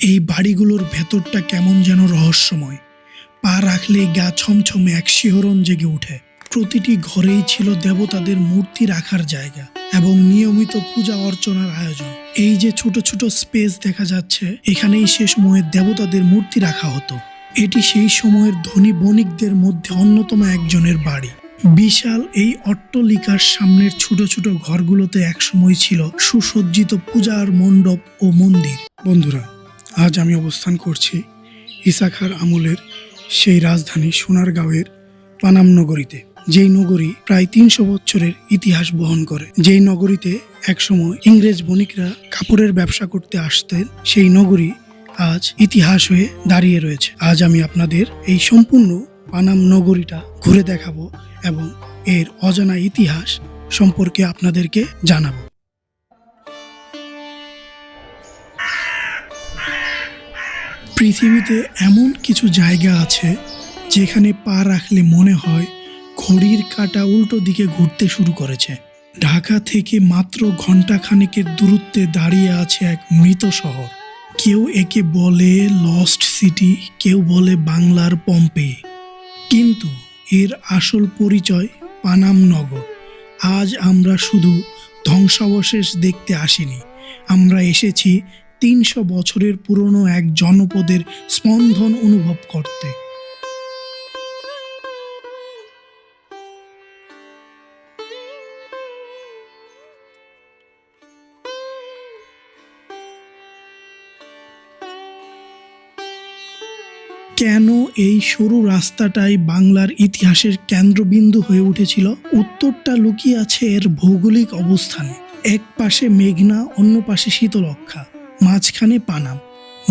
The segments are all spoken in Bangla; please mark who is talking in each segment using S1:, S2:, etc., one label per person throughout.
S1: এই বাড়িগুলোর ভেতরটা কেমন যেন রহস্যময়। পা রাখলেই গা ছমছমে এক শিহরণ জেগে ওঠে। প্রতিটি ঘরেই ছিল দেবতাদের মূর্তি রাখার জায়গা এবং নিয়মিত পূজা অর্চনার আয়োজন। এই যে ছোট ছোট স্পেস দেখা যাচ্ছে, এখানেই সে সময়ে দেবতাদের মূর্তি রাখা হতো। এটি সেই সময়ের ধনী বণিকদের মধ্যে অন্যতম একজনের বাড়ি। বিশাল এই অট্টালিকার সামনের ছোট ছোট ঘরগুলোতে একসময় ছিল সুসজ্জিত পূজার মণ্ডপ ও মন্দির। বন্ধুরা, আজ আমি অবস্থান করছি ইসাখার আমলের সেই রাজধানী সোনারগাঁওয়ের পানাম নগরীতে, যেই নগরী প্রায় ৩০০ বছরের ইতিহাস বহন করে। যেই নগরীতে একসময় ইংরেজ বণিকরা কাপড়ের ব্যবসা করতে আসতেন, সেই নগরী আজ ইতিহাস হয়ে দাঁড়িয়ে রয়েছে। আজ আমি আপনাদের এই সম্পূর্ণ পানাম নগরীটা ঘুরে দেখাবো এবং এর অজানা ইতিহাস সম্পর্কে আপনাদেরকে জানাবো। পৃথিবীতে এমন কিছু জায়গা আছে যেখানে পা রাখলে মনে হয় ঘড়ির কাঁটা উল্টো দিকে ঘুরতে শুরু করেছে। ঢাকা থেকে মাত্র ঘণ্টাখানেকের দূরত্বে দাঁড়িয়ে আছে এক মৃত শহর। কেউ একে বলে লস্ট সিটি, কেউ বলে বাংলার পম্পে, কিন্তু এর আসল পরিচয় পানাম নগর। আজ আমরা শুধু ধ্বংসাবশেষ দেখতে আসিনি, আমরা এসেছি ৩০০ বছরের পুরনো এক জনপদের স্পন্দন অনুভব করতে। কেন এই সরু রাস্তাটাই বাংলার ইতিহাসের কেন্দ্রবিন্দু হয়ে উঠেছিল? উত্তরটা লুকিয়ে আছে এর ভৌগোলিক অবস্থানে। এক পাশে মেঘনা, অন্য পাশে শীতলক্ষ্যা, মাঝখানে পানাম।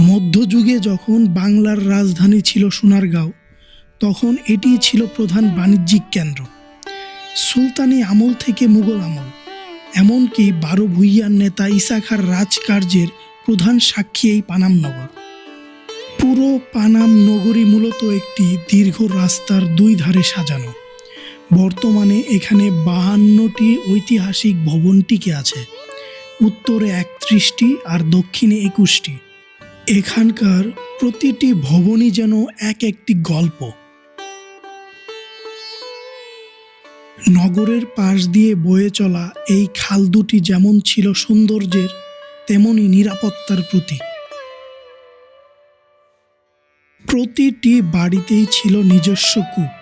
S1: মধ্যযুগে যখন বাংলার রাজধানী ছিল সোনারগাঁও, তখন এটি ছিল প্রধান বাণিজ্যিক কেন্দ্র। সুলতানি আমল থেকে মুঘল আমল, এমনকি ১২ ভূঁইয়ার নেতা ইসাখার রাজকার্যের প্রধান সাক্ষী এই পানাম নগর। পুরো পানাম নগরী মূলত একটি দীর্ঘ রাস্তার দুই ধারে সাজানো। বর্তমানে এখানে ৫২টি ঐতিহাসিক ভবন টিকে আছে, উত্তরে ৩১টি আর দক্ষিণে ২১টি। এখানকার প্রতিটি ভবনই যেন এক একটি গল্প। নগরের পাশ দিয়ে বয়ে চলা এই খাল দুটি যেমন ছিল সৌন্দর্যের, তেমনি নিরাপত্তার প্রতীক। প্রতিটি বাড়িতেই ছিল নিজস্ব কূপ,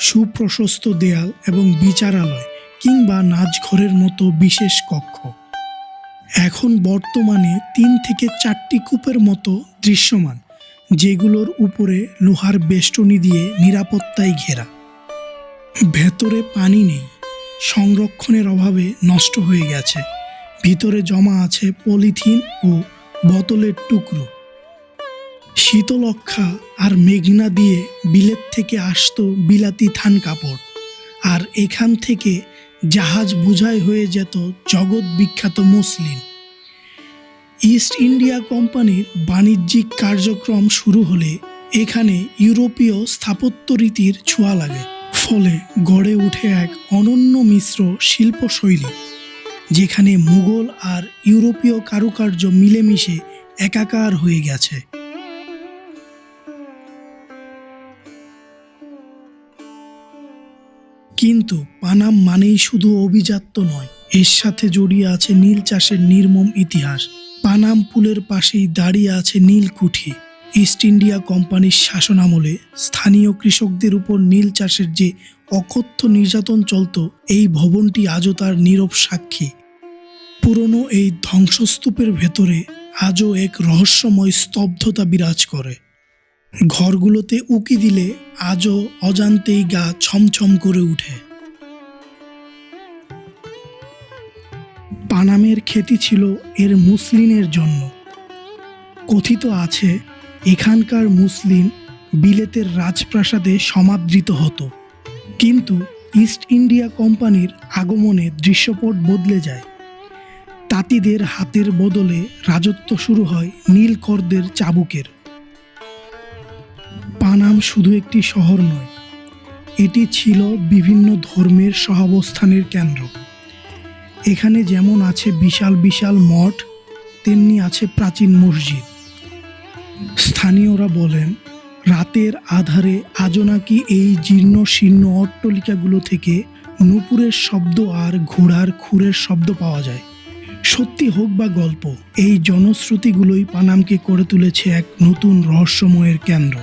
S1: সুপ্রশস্ত দেয়াল এবং বিচারালয় কিংবা নাচঘরের মতো বিশেষ কক্ষ। এখন বর্তমানে ৩ থেকে ৪টি কূপের মতো দৃশ্যমান, যেগুলোর উপরে লোহার বেষ্টনী দিয়ে নিরাপত্তায় ঘেরা। ভেতরে পানি নেই, সংরক্ষণের অভাবে নষ্ট হয়ে গেছে। ভিতরে জমা আছে পলিথিন ও বোতলের টুকরো। শীতলক্ষ্যা আর মেঘনা দিয়ে বিলেত থেকে আসতো বিলাতি থান কাপড়, আর এখান থেকে জাহাজ বোঝাই হয়ে যেত জগৎ বিখ্যাত মসলিন। ইস্ট ইন্ডিয়া কোম্পানির বাণিজ্যিক কার্যক্রম শুরু হলে এখানে ইউরোপীয় স্থাপত্য রীতির ছোঁয়া লাগে, ফলে গড়ে ওঠে এক অনন্য মিশ্র শিল্পশৈলী, যেখানে মুঘল আর ইউরোপীয় কারুকার্য মিলেমিশে একাকার হয়ে গেছে। কিন্তু পানাম মানেই শুধু অভিজাত্য নয়, এর সাথে জড়িয়ে আছে নীল চাষের নির্মম ইতিহাস। পানাম পুলের পাশেই দাঁড়িয়ে আছে নীলকুঠি। ইস্ট ইন্ডিয়া কোম্পানির শাসন আমলে স্থানীয় কৃষকদের উপর নীল চাষের যে অকথ্য নির্যাতন চলত, এই ভবনটি আজও তার নীরব সাক্ষী। পুরনো এই ধ্বংসস্তূপের ভেতরে আজও এক রহস্যময় স্তব্ধতা বিরাজ করে। ঘরগুলোতে উকি দিলে আজও অজান্তেই গা ছমছম করে উঠে। পানামের খ্যাতি ছিল এর মুসলিনের জন্য। কথিত আছে এখানকার মুসলিন বিলেতের রাজপ্রাসাদে সমাদৃত হতো, কিন্তু ইস্ট ইন্ডিয়া কোম্পানির আগমনে দৃশ্যপট বদলে যায়। তাঁতিদের হাতের বদলে রাজত্ব শুরু হয় নীলকরদের চাবুকের। পানাম শুধু একটি শহর নয়, এটি ছিল বিভিন্ন ধর্মের সহাবস্থানের কেন্দ্র। এখানে যেমন আছে বিশাল বিশাল মঠ, তেমনি আছে প্রাচীন মসজিদ। স্থানীয়রা বলেন, রাতের আধারে আজও নাকি এই জীর্ণ শীর্ণ অট্টালিকাগুলো থেকে নূপুরের শব্দ আর ঘোড়ার খুরের শব্দ পাওয়া যায়। সত্যি হোক বা গল্প, এই জনশ্রুতিগুলোই পানামকে করে তুলেছে এক নতুন রহস্যময়ের কেন্দ্র।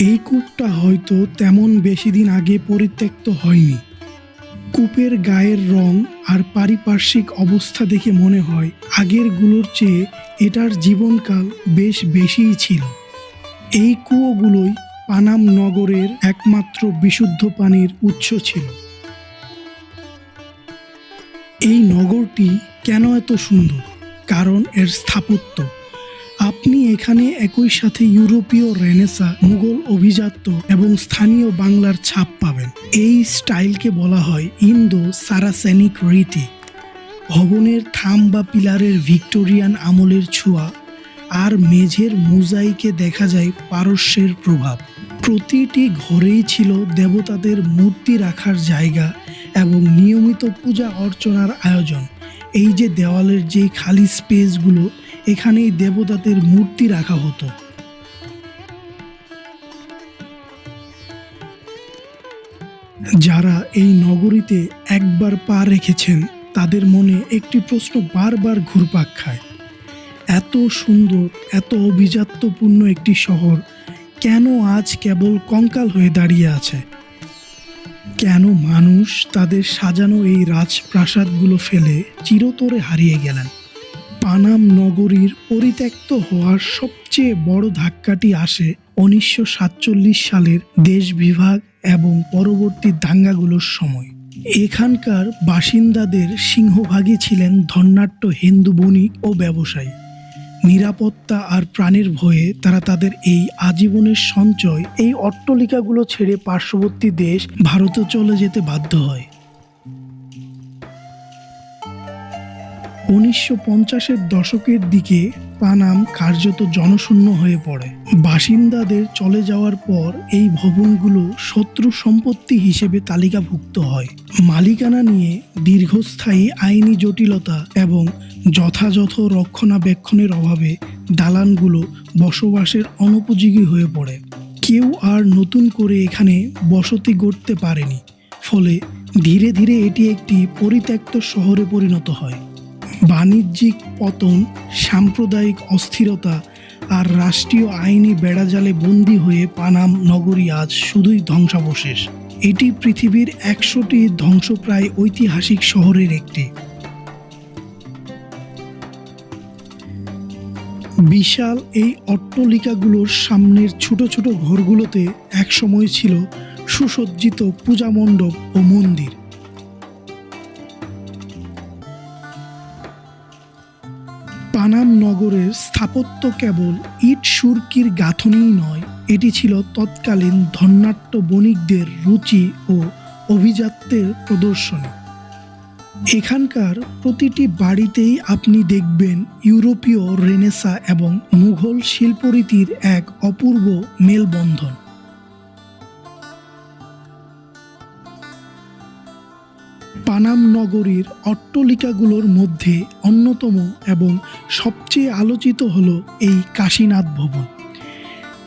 S1: এই কূপটা হয়তো তেমন বেশি দিন আগে পরিত্যক্ত হয়নি। কূপের গায়ের রং আর পারিপার্শ্বিক অবস্থা দেখে মনে হয় আগেরগুলোর চেয়ে এটার জীবনকাল বেশ বেশিই ছিল। এই কুয়োগুলোই পানাম নগরের একমাত্র বিশুদ্ধ পানির উৎস ছিল। এই নগরটি কেন এত সুন্দর? কারণ এর স্থাপত্য। আপনি এখানে একই সাথে ইউরোপীয় রেনেসা, মুঘল অভিজাত্য এবং স্থানীয় বাংলার ছাপ পাবেন। এই স্টাইলকে বলা হয় ইন্দো সারাসেনিক রীতি। ভবনের থাম বা পিলারের ভিক্টোরিয়ান আমলের ছোঁয়া আর মেঝের মোজাইকে দেখা যায় পারস্যের প্রভাব। প্রতিটি ঘরেই ছিল দেবতাদের মূর্তি রাখার জায়গা এবং নিয়মিত পূজা অর্চনার আয়োজন। এই যে দেওয়ালের যে খালি স্পেসগুলো, এখানেই দেবতাদের মূর্তি রাখা হতো। যারা এই নগরীতে একবার পা রেখেছেন তাদের মনে একটি প্রশ্ন বারবার ঘুরপাক খায়, এত সুন্দর, এত অভিজাত্যপূর্ণ একটি শহর কেন আজ কেবল কঙ্কাল হয়ে দাঁড়িয়ে আছে? কেন মানুষ তাদের সাজানো এই রাজপ্রাসাদগুলো ফেলে চিরতরে হারিয়ে গেলেন? পানাম নগরীর পরিত্যক্ত হওয়ার সবচেয়ে বড় ধাক্কাটি আসে 1947 সালের দেশ বিভাগ এবং পরবর্তী দাঙ্গাগুলোর সময়। এখানকার বাসিন্দাদের সিংহভাগই ছিলেন ধনাঢ্য হিন্দু বণিক ও ব্যবসায়ী। নিরাপত্তা আর প্রাণের ভয়ে তারা তাদের এই আজীবনের সঞ্চয় এই অট্টালিকাগুলো ছেড়ে পার্শ্ববর্তী দেশ ভারতে চলে যেতে বাধ্য হয়। 1950-এর দশকের দিকে পানাম কার্যত জনশূন্য হয়ে পড়ে। বাসিন্দাদের চলে যাওয়ার পর এই ভবনগুলো শত্রু সম্পত্তি হিসেবে তালিকাভুক্ত হয়। মালিকানা নিয়ে দীর্ঘস্থায়ী আইনি জটিলতা এবং যথাযথ রক্ষণাবেক্ষণের অভাবে দালানগুলো বসবাসের অনুপযোগী হয়ে পড়ে। কেউ আর নতুন করে এখানে বসতি গড়তে পারেনি, ফলে ধীরে ধীরে এটি একটি পরিত্যক্ত শহরে পরিণত হয়। বাণিজ্যিক পতন, সাম্প্রদায়িক অস্থিরতা আর রাষ্ট্রীয় আইনি বেড়াজালে বন্দী হয়ে পানাম নগরী আজ শুধুই ধ্বংসাবশেষ। এটি পৃথিবীর 100টি ধ্বংসপ্রায় ঐতিহাসিক শহরের একটি। বিশাল এই অট্টালিকাগুলোর সামনের ছোট ছোট ঘরগুলোতে একসময় ছিল সুসজ্জিত পূজা মণ্ডপ ও মন্দির। পানাম নগরের স্থাপত্য কেবল ইট সুরকির গাঁথনিই নয়, এটি ছিল তৎকালীন ধনাঢ্য বণিকদের রুচি ও অভিজাত্যের প্রদর্শনী। এখানকার প্রতিটি বাড়িতেই আপনি দেখবেন ইউরোপীয় রেনেসা এবং মুঘল শিল্পরীতির এক অপূর্ব মেলবন্ধন। পানাম নগরীর অট্টালিকাগুলোর মধ্যে অন্যতম এবং সবচেয়ে আলোচিত হল এই কাশীনাথ ভবন।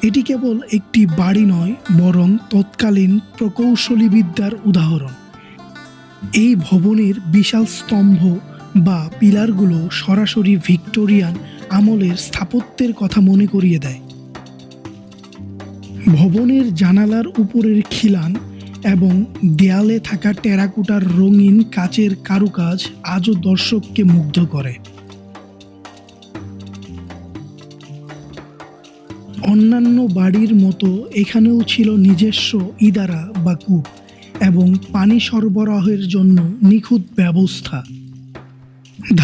S1: এটি কেবল একটি বাড়ি নয়, বরং তৎকালীন প্রকৌশলী বিদ্যার উদাহরণ। এই ভবনের বিশাল স্তম্ভ বা পিলারগুলো সরাসরি ভিক্টোরিয়ান আমলের স্থাপত্যের কথা মনে করিয়ে দেয়। ভবনের জানালার উপরের খিলান এবং দেয়ালে থাকা টেরাকোটার রঙিন কাচের কারুকাজ আজও দর্শককে মুগ্ধ করে। অন্যান্য বাড়ির মতো এখানেও ছিল নিজস্ব ইদারা বা কূপ এবং পানি সরবরাহের জন্য নিখুঁত ব্যবস্থা।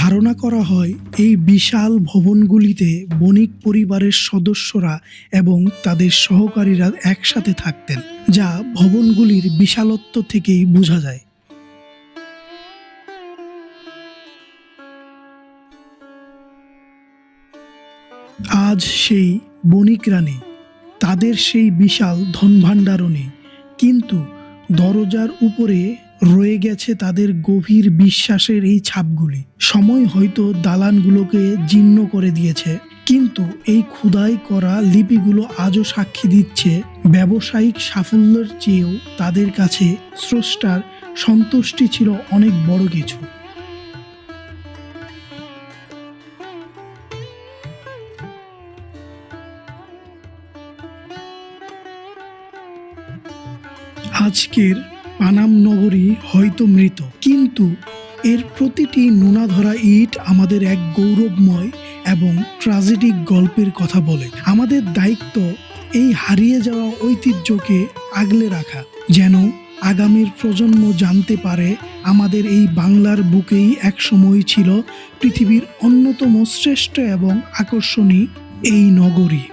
S1: ধারণা করা হয় এই বিশাল ভবনগুলিতে বণিক পরিবারের সদস্যরা এবং তাদের সহকারীরা একসাথে থাকতেন, যা ভবনগুলির বিশালত্ব থেকেই বোঝা যায়। আজ সেই বণিকরা নেই, তাদের সেই বিশাল ধনভাণ্ডারও নেই, কিন্তু দরজার উপরে রয়ে গেছে তাদের গভীর বিশ্বাসের এই ছাপগুলি। সময় হয়তো দালানগুলোকে জীর্ণ করে দিয়েছে, কিন্তু এই খোদাই করা লিপিগুলো আজও সাক্ষী দিচ্ছে ব্যবসায়িক সাফল্যের চেয়েও তাদের কাছে স্রষ্টার সন্তুষ্টি ছিল অনেক বড় কিছু। আজকের পানাম নগরী হয়তো মৃত, কিন্তু এর প্রতিটি নোনাধরা ইট আমাদের এক গৌরবময় এবং ট্র্যাজেডিক গল্পের কথা বলে। আমাদের দায়িত্ব এই হারিয়ে যাওয়া ঐতিহ্যকে আগলে রাখা, যেন আগামীর প্রজন্ম জানতে পারে আমাদের এই বাংলার বুকেই একসময় ছিল পৃথিবীর অন্যতম শ্রেষ্ঠ এবং আকর্ষণীয় এই নগরী।